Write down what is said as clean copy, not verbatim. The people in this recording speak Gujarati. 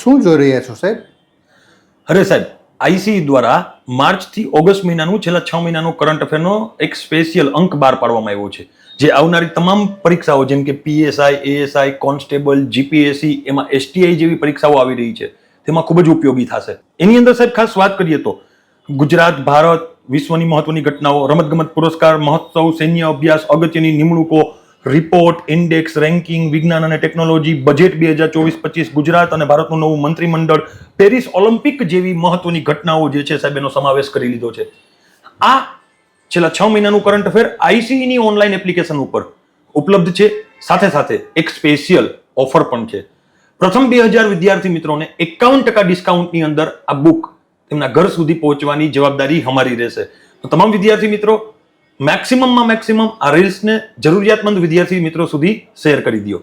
શું જોઈ રહ્યા છો સાહેબ? અરે સાહેબ, આઈસીઈ દ્વારા માર્ચથી ઓગસ્ટ મહિનાનું છેલ્લા 6 મહિનાનો કરંટ અફેરનો એક સ્પેશિયલ અંક બહાર પાડવામાં આવ્યો છે, જે આવનારી તમામ પરીક્ષાઓ જેમ કે પીએસઆઈ, એએસઆઈ, કોન્સ્ટેબલ, જીપીએસસી, એમાં એસટીઆઈ જેવી પરીક્ષાઓ આવી રહી છે, તેમાં ખૂબ જ ઉપયોગી થશે. એની અંદર સાહેબ ખાસ વાત કરીએ તો ગુજરાત, ભારત, વિશ્વની મહત્વની ઘટનાઓ, રમતગમત પુરસ્કાર, મહોત્સવ, સૈન્ય અભ્યાસ, અગત્યની નિમણૂકો, રિપોર્ટ, ઇન્ડેક્સ, રેન્કિંગ, વિજ્ઞાન અને ટેકનોલોજી, બજેટ 2024-25, ગુજરાત અને ભારતનું નવું મંત્રીમંડળ, પેરિસ ઓલિમ્પિક જેવી મહત્વની ઘટનાઓ જે છે સાહેબ એનો સમાવેશ કરી લીધો છે. આ છેલ્લા 6 મહિનાનું કરંટ અફેર આઈસીઈની ઓનલાઈન એપ્લિકેશન ઉપર ઉપલબ્ધ છે. સાથે સાથે એક સ્પેશિયલ ઓફર પણ છે. પ્રથમ 2000 વિદ્યાર્થી મિત્રોને 51% ડિસ્કાઉન્ટની અંદર આ બુક તેમના ઘર સુધી પહોંચવાની જવાબદારી અમારી રહેશે. તો તમામ વિદ્યાર્થી મિત્રો મેક્સિમમ આ રીલ્સને જરૂરિયાતમંદ વિદ્યાર્થી મિત્રો સુધી શેર કરી દો.